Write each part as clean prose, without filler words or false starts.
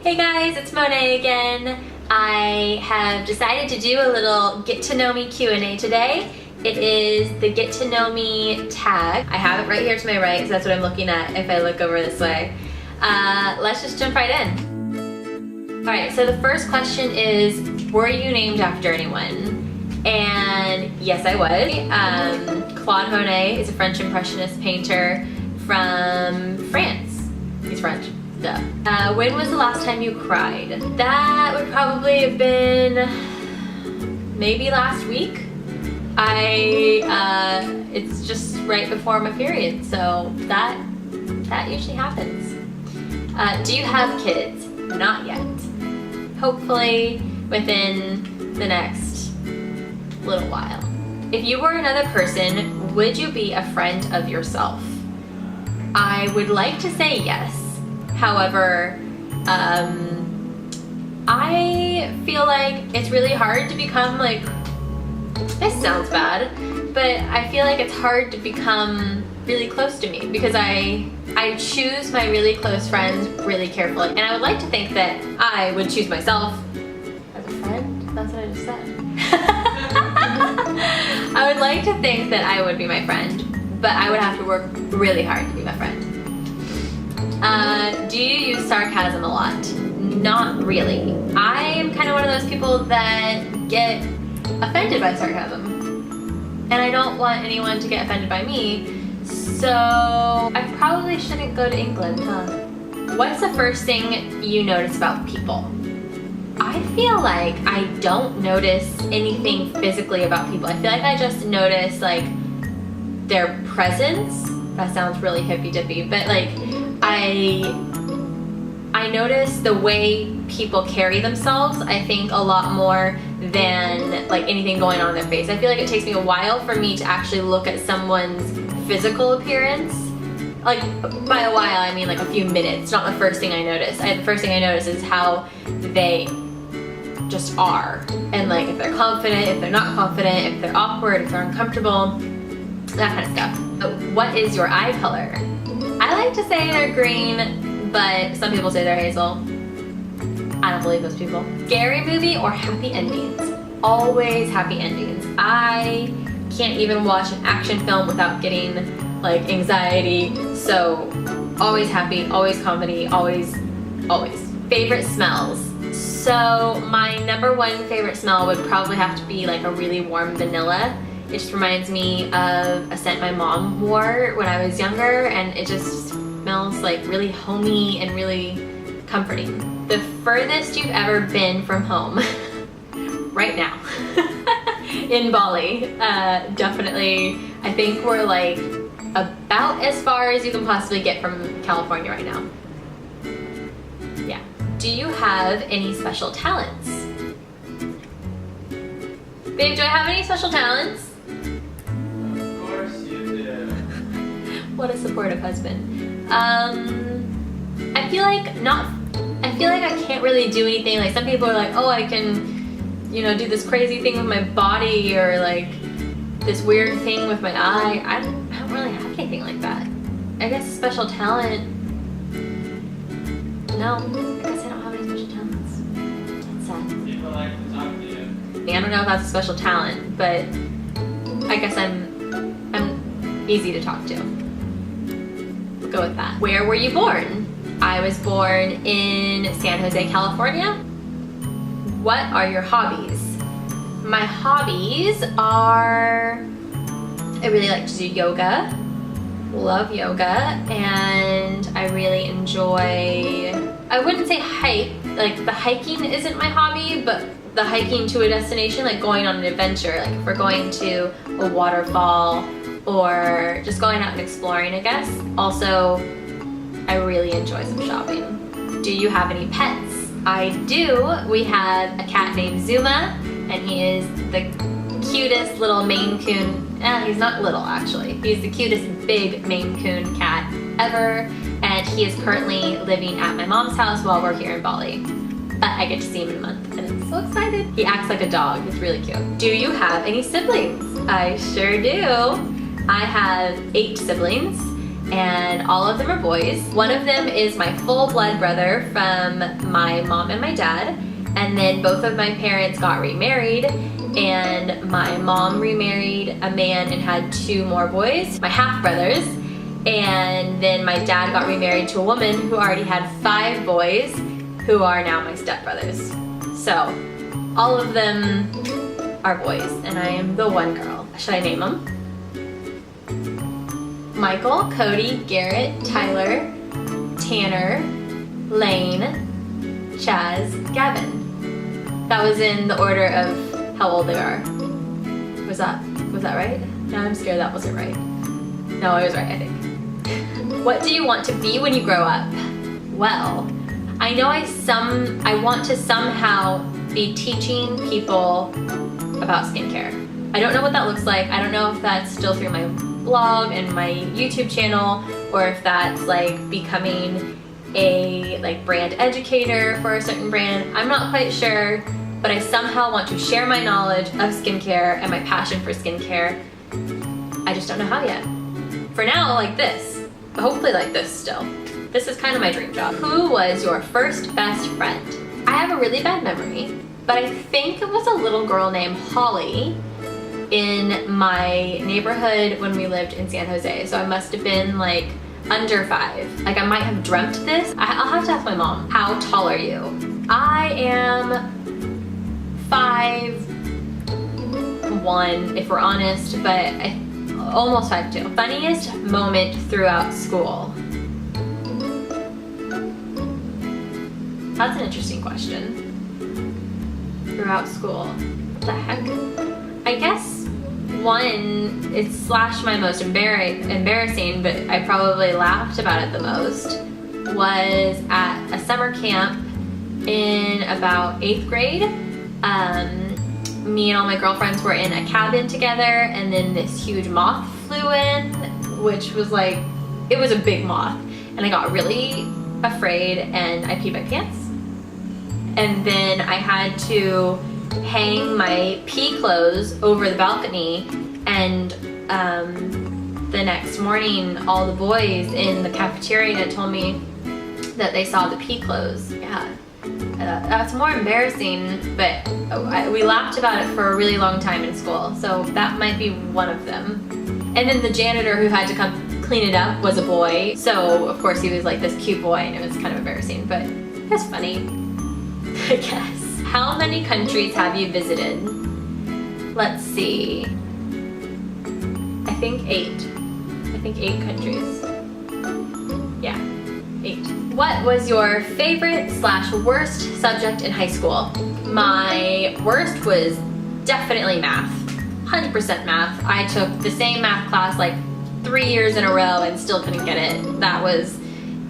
Hey guys, it's Monet again. I have decided to do a little get to know me Q&A today. It is the get to know me tag. I have it right here to my right, so that's what I'm looking at if I look over this way. Let's just jump right in. Alright, so the first question is, were you named after anyone? And yes, I was. Claude Monet is a French Impressionist painter from France. He's French. When was the last time you cried? That would probably have been maybe last week. It's just right before my period, so that usually happens. Do you have kids? Not yet. Hopefully within the next little while. If you were another person, would you be a friend of yourself? I would like to say yes. However, I feel like it's really hard to become like, this sounds bad, but I feel like it's hard to become really close to me because I choose my really close friends really carefully, and I would like to think that I would choose myself as a friend. That's what I just said. I would like to think that I would be my friend, but I would have to work really hard to be my friend. Do you use sarcasm a lot? Not really. I am kind of one of those people that get offended by sarcasm. And I don't want anyone to get offended by me, so I probably shouldn't go to England, huh? What's the first thing you notice about people? I feel like I don't notice anything physically about people. I feel like I just notice like their presence. That sounds really hippy-dippy, but like I notice the way people carry themselves, I think, a lot more than like anything going on in their face. I feel like it takes me a while for me to actually look at someone's physical appearance. Like, by a while, I mean like a few minutes, not the first thing I notice. The first thing I notice is how they just are. And like if they're confident, if they're not confident, if they're awkward, if they're uncomfortable, that kind of stuff. What is your eye color? I like to say they're green, but some people say they're hazel. I don't believe those people. Scary movie or happy endings? Always happy endings. I can't even watch an action film without getting like anxiety. So always happy, always comedy, always. Favorite smells. So my number one favorite smell would probably have to be like a really warm vanilla. It just reminds me of a scent my mom wore when I was younger, and it just smells like really homey and really comforting. The furthest you've ever been from home? Right now. In Bali. Definitely, I think we're like about as far as you can possibly get from California right now. Yeah. Do you have any special talents? Babe, do I have any special talents? Of course you do. What a supportive husband. I feel like I can't really do anything. Like some people are like, oh, I can, you know, do this crazy thing with my body or like this weird thing with my eye. I don't really have anything like that. I guess special talent. No, I guess I don't have any special talents. That's sad. People like to talk to you. I don't know if that's a special talent, but I guess I'm easy to talk to. We'll go with that. Where were you born? I was born in San Jose, California. What are your hobbies? My hobbies are, I really like to do yoga. Love yoga, and I really enjoy, I wouldn't say hike, like the hiking isn't my hobby, but the hiking to a destination, like going on an adventure, like if we're going to a waterfall or just going out and exploring, I guess. Also, I really enjoy some shopping. Do you have any pets? I do. We have a cat named Zuma, and he is the cutest little Maine Coon. He's not little actually. He's the cutest big Maine Coon cat ever, and he is currently living at my mom's house while we're here in Bali. But I get to see him in a month, and I'm so excited. He acts like a dog. He's really cute. Do you have any siblings? I sure do. I have 8 siblings, and all of them are boys. One of them is my full blood brother from my mom and my dad, and then both of my parents got remarried, and my mom remarried a man and had 2 more boys, my half brothers, and then my dad got remarried to a woman who already had 5 boys who are now my stepbrothers. So all of them are boys and I am the one girl. Should I name them? Michael, Cody, Garrett, Tyler, Tanner, Lane, Chaz, Gavin. That was in the order of how old they are. Was that right? Now I'm scared that wasn't right. No, I was right, I think. What do you want to be when you grow up? Well, I know I want to somehow be teaching people about skincare. I don't know what that looks like. I don't know if that's still through my blog and my YouTube channel, or if that's like becoming a brand educator for a certain brand. I'm not quite sure, but I somehow want to share my knowledge of skincare and my passion for skincare. I just don't know how yet. For now, like this. Hopefully like this still. This is kind of my dream job. Who was your first best friend? I have a really bad memory, but I think it was a little girl named Holly in my neighborhood when we lived in San Jose. So I must have been like under 5. Like I might have dreamt this. I'll have to ask my mom. How tall are you? I am 5'1" if we're honest, but almost 5'2". Funniest moment throughout school? That's an interesting question. Throughout school. What the heck? I guess one, it's / my most embarrassing, but I probably laughed about it the most, was at a summer camp in about 8th grade. Me and all my girlfriends were in a cabin together, and then this huge moth flew in, which was like, it was a big moth, and I got really afraid and I peed my pants. And then I had to hang my pee clothes over the balcony, and the next morning all the boys in the cafeteria told me that they saw the pee clothes. Yeah, that's more embarrassing, but we laughed about it for a really long time in school, so that might be one of them. And then the janitor who had to come clean it up was a boy, so of course he was like this cute boy, and it was kind of embarrassing, but it was funny, I guess. How many countries have you visited? Let's see. I think 8. I think 8 countries. Yeah, 8. What was your favorite / worst subject in high school? My worst was definitely math. 100% math. I took the same math class like 3 years in a row and still couldn't get it.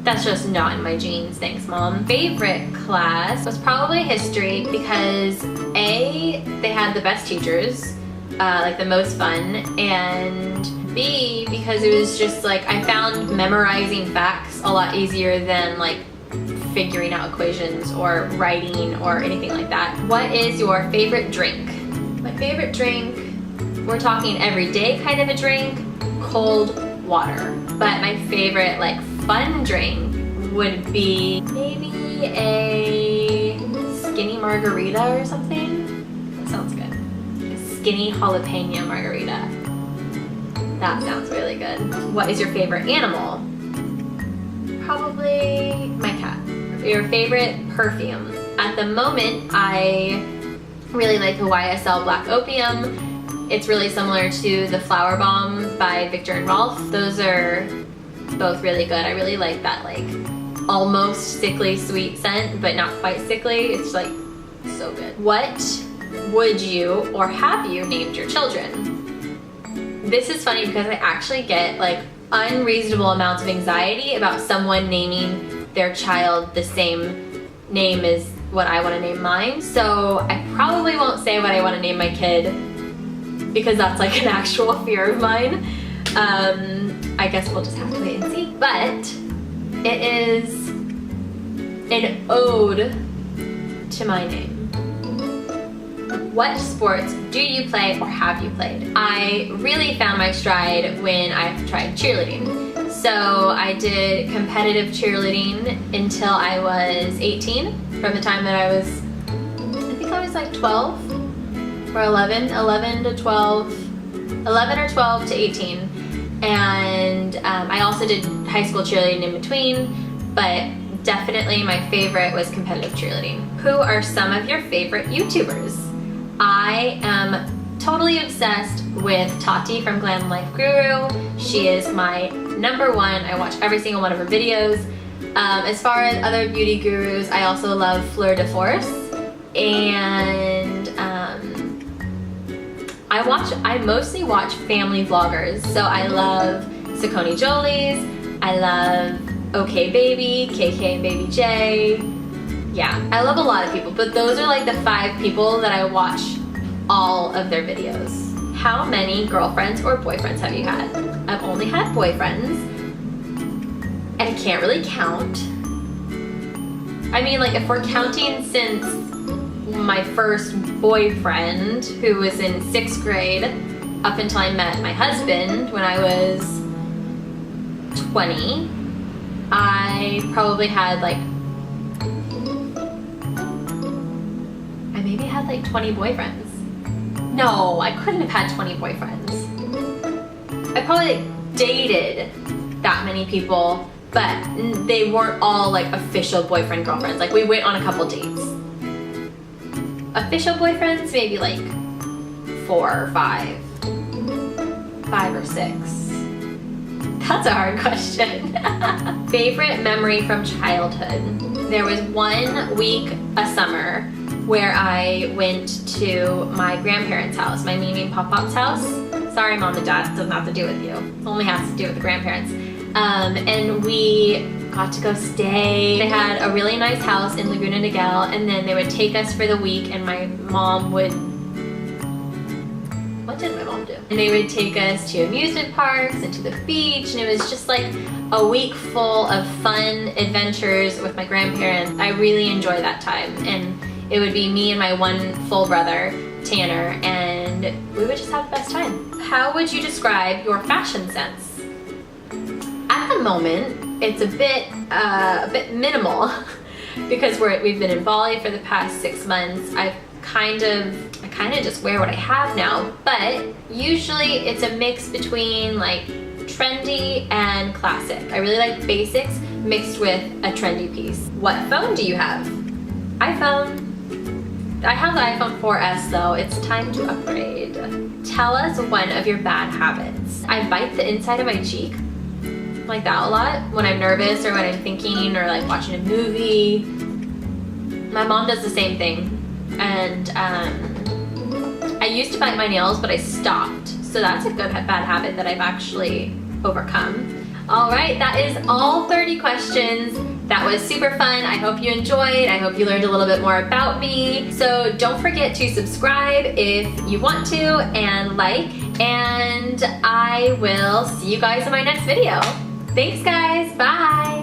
That's just not in my genes, thanks mom. Favorite class was probably history because A, they had the best teachers, like the most fun, and B, because it was just like, I found memorizing facts a lot easier than like figuring out equations or writing or anything like that. What is your favorite drink? My favorite drink, we're talking everyday kind of a drink, cold water. But my favorite like fun drink would be maybe a skinny margarita or something. That sounds good. A skinny jalapeno margarita. That sounds really good. What is your favorite animal? Probably my cat. Your favorite perfume? At the moment, I really like a YSL Black Opium. It's really similar to the Flower Bomb by Viktor and Rolf. Those are both really good. I really like that like almost sickly sweet scent, but not quite sickly. It's like so good. What would you or have you named your children? This is funny because I actually get like unreasonable amounts of anxiety about someone naming their child the same name as what I want to name mine. So I probably won't say what I want to name my kid because that's like an actual fear of mine. I guess we'll just have to wait and see. But it is an ode to my name. What sports do you play or have you played? I really found my stride when I tried cheerleading. So I did competitive cheerleading until I was 18. From the time that I think I was like 12 or 11 to 12, 11 or 12 to 18. And I also did high school cheerleading in between, but definitely my favorite was competitive cheerleading. Who are some of your favorite YouTubers? I am totally obsessed with Tati from Glam Life Guru. She is my #1. I watch every single one of her videos. As far as other beauty gurus, I also love Fleur de Force. And I mostly watch family vloggers. So I love Saucony Jolie's, I love OK Baby, KK and Baby J. Yeah, I love a lot of people, but those are like the 5 people that I watch all of their videos. How many girlfriends or boyfriends have you had? I've only had boyfriends, and I can't really count. I mean, like, if we're counting since my first boyfriend, who was in 6th grade, up until I met my husband when I was 20, I probably had like, I maybe had like 20 boyfriends. No, I couldn't have had 20 boyfriends. I probably like dated that many people, but they weren't all like official boyfriend girlfriends. Like, we went on a couple dates. Official boyfriends, maybe like 4 or 5. 5 or 6. That's a hard question. Favorite memory from childhood. There was 1 week a summer where I went to my grandparents' house, my Mimi and Pop-Pop's house. Sorry, Mom and Dad, doesn't have to do with you. Only has to do with the grandparents. And we got to go stay. They had a really nice house in Laguna Niguel, and then they would take us for the week, and my mom would, what did my mom do? And they would take us to amusement parks and to the beach, and it was just like a week full of fun adventures with my grandparents. I really enjoyed that time, and it would be me and my 1 full brother, Tanner, and we would just have the best time. How would you describe your fashion sense? At the moment, it's a bit minimal because we've been in Bali for the past 6 months. I kind of just wear what I have now, but usually it's a mix between like trendy and classic. I really like basics mixed with a trendy piece. What phone do you have? iPhone. I have the iPhone 4S though. It's time to upgrade. Tell us one of your bad habits. I bite the inside of my cheek, like that a lot, when I'm nervous or when I'm thinking or like watching a movie. My mom does the same thing. And I used to bite my nails, but I stopped. So that's a good bad habit that I've actually overcome. All right, that is all 30 questions. That was super fun. I hope you enjoyed. I hope you learned a little bit more about me. So don't forget to subscribe if you want to, and like, and I will see you guys in my next video. Thanks guys, bye.